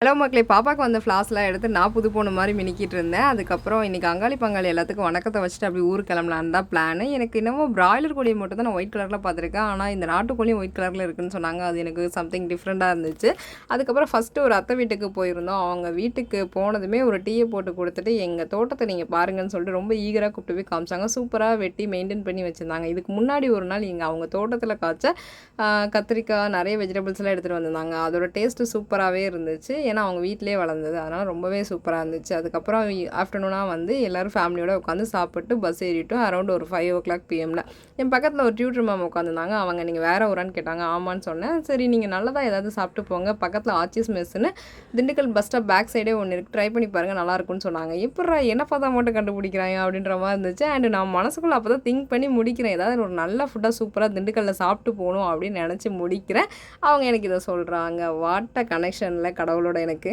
Hello மக்களே! பாப்பாக்கு வந்த ஃப்ளாஸ்லாம் எடுத்து நான் புது பொண்ணு மாரி மினுக்கிட்டு இருந்தேன். அதுக்கப்புறம் இன்னைக்கு அங்காளி பங்காளி எல்லாத்துக்கும் வணக்கத்த வச்சுட்டு அப்படியே ஊருக்கு கிளம்பலான்னு தான் பிளானு. எனக்கு என்னமோ பிராய்லர் கோழிய மட்டும் தான் நான் ஒயிட் கலர்ல பார்த்துருக்கேன். ஆனா இந்த நாட்டுக்கோழியும் ஒயிட் கலர்ல இருக்குன்னு சொன்னாங்க. அது எனக்கு சம்திங் டிஃப்ரெண்ட்டா இருந்துச்சு. அதுக்கப்புறம் ஃபர்ஸ்ட்டு ஒரு அத்தை வீட்டுக்கு போயிருந்தோம். அவங்க வீட்டுக்கு போனதுமே ஒரு டீய போட்டு குடுத்துட்டு, எங்க தோட்டத்த நீங்க பாருங்கன்னு சொல்லிட்டு ரொம்ப ஈகரா கூப்பிட்டு போய் காமிச்சாங்க. சூப்பரா வெட்டி மெயின்டெயின் பண்ணி வச்சிருந்தாங்க. இதுக்கு முன்னாடி ஒரு நாள் அவங்க தோட்டத்தில காய்ச்ச கத்திரிக்காய் நெறைய வெஜிடபிள்ஸ்லாம் எடுத்துகிட்டு வந்திருந்தாங்க. அதோட டேஸ்ட்டு சூப்பராகவே இருந்துச்சு. ஏன்னா அவங்க வீட்டிலேயே வளர்ந்தது. அதனால் ரொம்பவே சூப்பராக இருந்துச்சு. அதுக்கப்புறம் ஆஃப்டர்நூனாக வந்து எல்லோரும் ஃபேமிலியோட உட்காந்து சாப்பிட்டு பஸ் ஏறிட்டோம். அரௌண்ட் ஒரு 5:00 PM. என் பக்கத்தில் ஒரு டியூட்டர் மேம் உட்காந்துருந்தாங்க. அவங்க நீங்கள் வேறு ஊரான்னு கேட்டாங்க. ஆமான்னு சொன்னேன். சரி நீங்கள் நல்லதாக ஏதாவது சாப்பிட்டு போங்க. பக்கத்தில் ஆச்சிஸ் மெஸ்ஸுன்னு திண்டுக்கல் பஸ் ஸ்டாப் பேக் சைடே ஒன்று இருக்குது. ட்ரை பண்ணி பாருங்கள் நல்லாயிருக்குன்னு சொன்னாங்க. எப்புட்றா என்ன பார்த்தா மட்டும் கண்டுபிடிக்கிறாங்க அப்படின்ற மாதிரி இருந்துச்சு. அண்ட் நான் மனசுக்குள்ளே அப்போ தான் திங்க் பண்ணி முடிக்கிறேன். ஏதாவது ஒரு நல்ல ஃபுட்டாக சூப்பராக திண்டுக்கல்லில் சாப்பிட்டு போகணும் அப்படின்னு நினச்சி முடிக்கிறேன். அவங்க எனக்கு இதை சொல்கிறாங்க. வாட் அ கனெக்ஷனில் கடவுளோட எனக்கு.